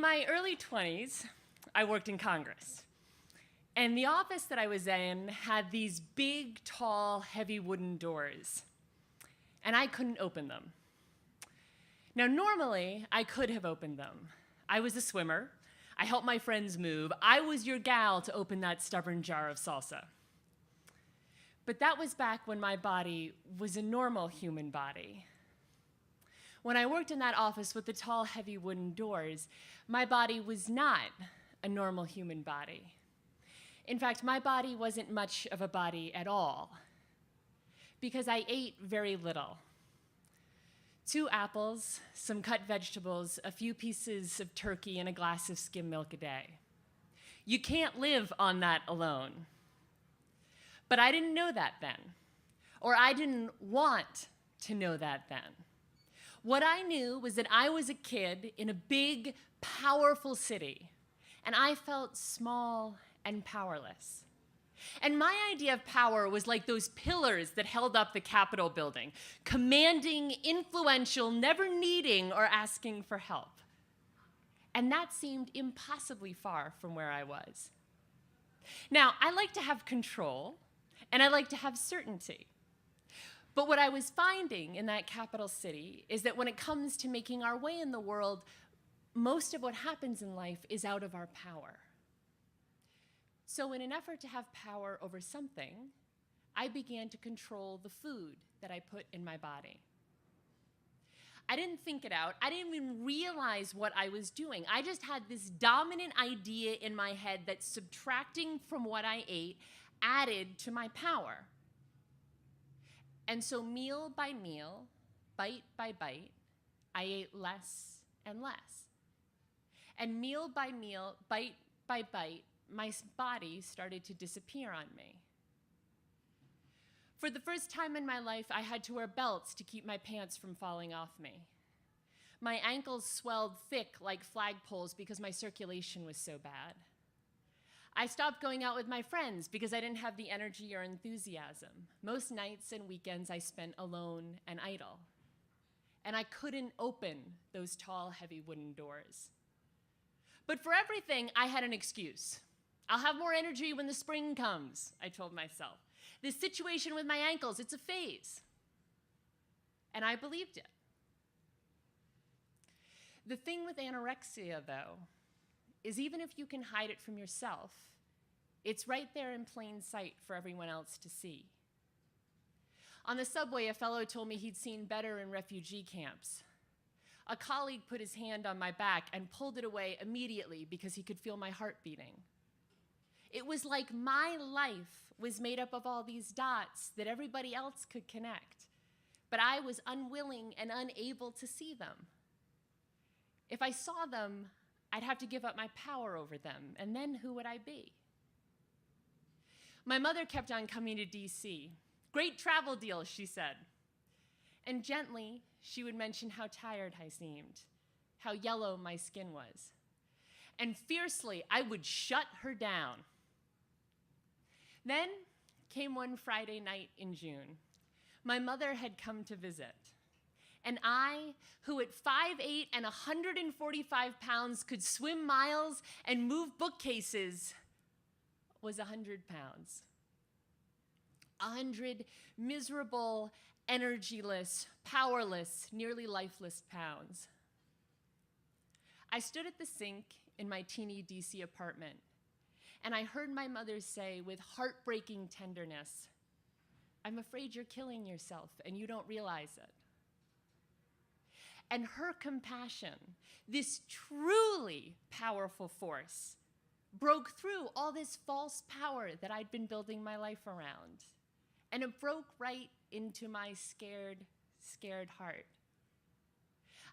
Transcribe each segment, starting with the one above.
In my early 20s, I worked in Congress. And the office that I was in had these big, tall, heavy wooden doors. And I couldn't open them. Now, normally, I could have opened them. I was a swimmer. I helped my friends move. I was your gal to open that stubborn jar of salsa. But that was back when my body was a normal human body. When I worked in that office with the tall, heavy wooden doors, my body was not a normal human body. In fact, my body wasn't much of a body at all, because I ate very little. 2 apples, some cut vegetables, a few pieces of turkey, and a glass of skim milk a day. You can't live on that alone. But I didn't know that then, or I didn't want to know that then. What I knew was that I was a kid in a big, powerful city, and I felt small and powerless. And my idea of power was like those pillars that held up the Capitol building, commanding, influential, never needing or asking for help. And that seemed impossibly far from where I was. Now, I like to have control, and I like to have certainty. But what I was finding in that capital city is that when it comes to making our way in the world, most of what happens in life is out of our power. So in an effort to have power over something, I began to control the food that I put in my body. I didn't think it out. I didn't even realize what I was doing. I just had this dominant idea in my head that subtracting from what I ate added to my power. And so meal by meal, bite by bite, I ate less and less. And meal by meal, bite by bite, my body started to disappear on me. For the first time in my life, I had to wear belts to keep my pants from falling off me. My ankles swelled thick like flagpoles because my circulation was so bad. I stopped going out with my friends because I didn't have the energy or enthusiasm. Most nights and weekends I spent alone and idle. And I couldn't open those tall, heavy wooden doors. But for everything, I had an excuse. I'll have more energy when the spring comes, I told myself. This situation with my ankles, it's a phase. And I believed it. The thing with anorexia, though, is even if you can hide it from yourself, it's right there in plain sight for everyone else to see. On the subway, a fellow told me he'd seen better in refugee camps. A colleague put his hand on my back and pulled it away immediately because he could feel my heart beating. It was like my life was made up of all these dots that everybody else could connect, but I was unwilling and unable to see them. If I saw them, I'd have to give up my power over them, and then who would I be? My mother kept on coming to DC. Great travel deal, she said. And gently, she would mention how tired I seemed, how yellow my skin was. And fiercely, I would shut her down. Then came one Friday night in June. My mother had come to visit. And I, who at 5'8" and 145 pounds could swim miles and move bookcases, was 100 pounds. 100 miserable, energyless, powerless, nearly lifeless pounds. I stood at the sink in my teeny DC apartment, and I heard my mother say with heartbreaking tenderness, "I'm afraid you're killing yourself and you don't realize it." And her compassion, this truly powerful force, broke through all this false power that I'd been building my life around. And it broke right into my scared, scared heart.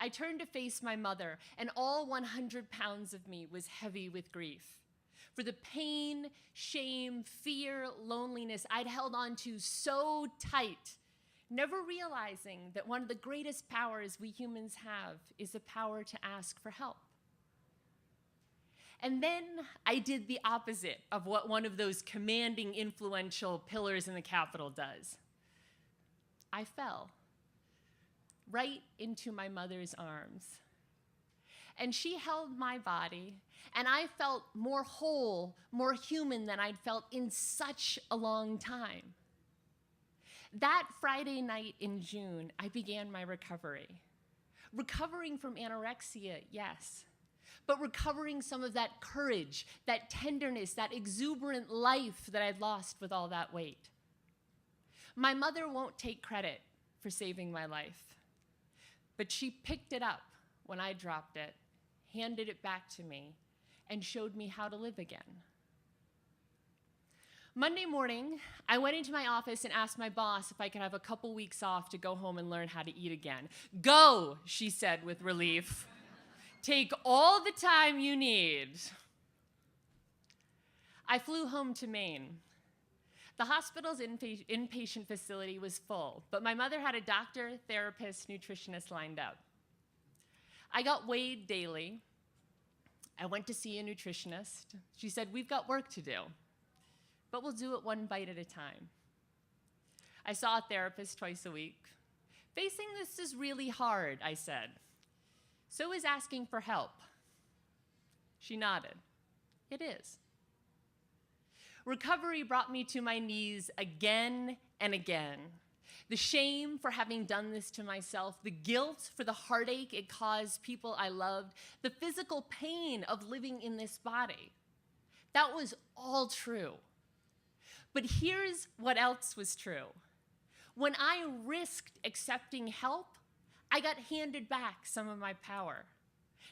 I turned to face my mother, and all 100 pounds of me was heavy with grief. For the pain, shame, fear, loneliness I'd held on to so tight, never realizing that one of the greatest powers we humans have is the power to ask for help. And then I did the opposite of what one of those commanding, influential pillars in the Capitol does. I fell right into my mother's arms. And she held my body, and I felt more whole, more human than I'd felt in such a long time. That Friday night in June, I began my recovery. Recovering from anorexia, yes, but recovering some of that courage, that tenderness, that exuberant life that I'd lost with all that weight. My mother won't take credit for saving my life, but she picked it up when I dropped it, handed it back to me, and showed me how to live again. Monday morning, I went into my office and asked my boss if I could have a couple weeks off to go home and learn how to eat again. "Go," she said with relief. "Take all the time you need." I flew home to Maine. The hospital's inpatient facility was full, but my mother had a doctor, therapist, nutritionist lined up. I got weighed daily. I went to see a nutritionist. She said, "We've got work to do, but we'll do it one bite at a time." I saw a therapist twice a week. "Facing this is really hard," I said. "So is asking for help." She nodded. "It is." Recovery brought me to my knees again and again. The shame for having done this to myself, the guilt for the heartache it caused people I loved, the physical pain of living in this body. That was all true. But here's what else was true. When I risked accepting help, I got handed back some of my power.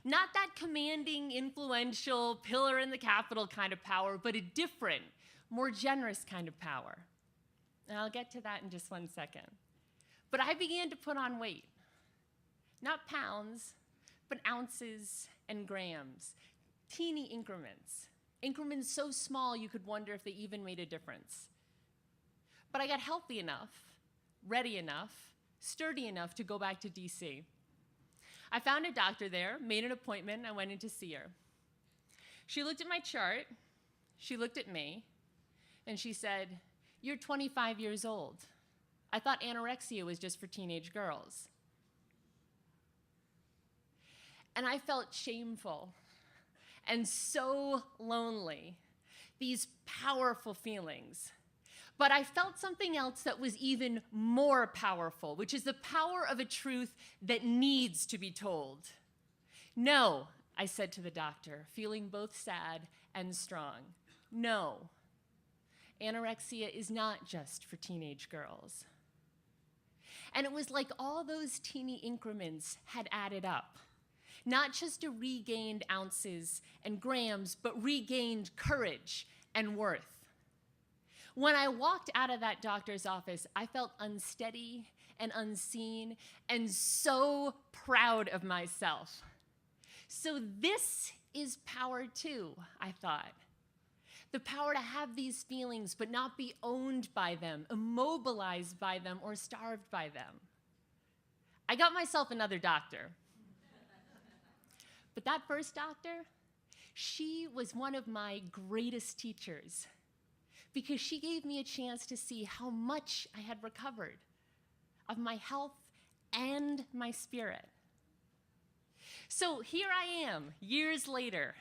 Not that commanding, influential, pillar in the Capitol kind of power, but a different, more generous kind of power. And I'll get to that in just 1 second. But I began to put on weight. Not pounds, but ounces and grams. Teeny increments. Increments so small you could wonder if they even made a difference. But I got healthy enough, ready enough, sturdy enough to go back to DC. I found a doctor there, made an appointment, and I went in to see her. She looked at my chart, she looked at me, and she said, "You're 25 years old. I thought anorexia was just for teenage girls." And I felt shameful and so lonely, these powerful feelings. But I felt something else that was even more powerful, which is the power of a truth that needs to be told. "No," I said to the doctor, feeling both sad and strong. "No. Anorexia is not just for teenage girls." And it was like all those teeny increments had added up. Not just a regained ounces and grams, but regained courage and worth. When I walked out of that doctor's office, I felt unsteady and unseen and so proud of myself. So this is power too, I thought. The power to have these feelings but not be owned by them, immobilized by them, or starved by them. I got myself another doctor. But that first doctor, she was one of my greatest teachers because she gave me a chance to see how much I had recovered of my health and my spirit. So here I am, years later.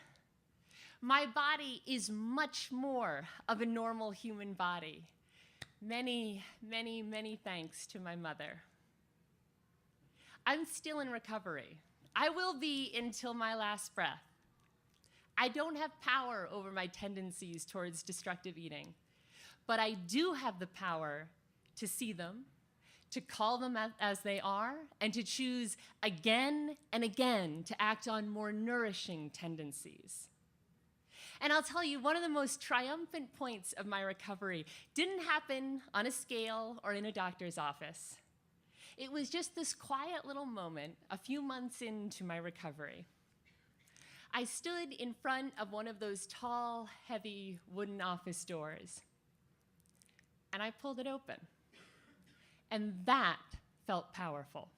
My body is much more of a normal human body. Many, many, many thanks to my mother. I'm still in recovery. I will be until my last breath. I don't have power over my tendencies towards destructive eating, but I do have the power to see them, to call them as they are, and to choose again and again to act on more nourishing tendencies. And I'll tell you, one of the most triumphant points of my recovery didn't happen on a scale or in a doctor's office. It was just this quiet little moment a few months into my recovery. I stood in front of one of those tall, heavy wooden office doors, and I pulled it open. And that felt powerful.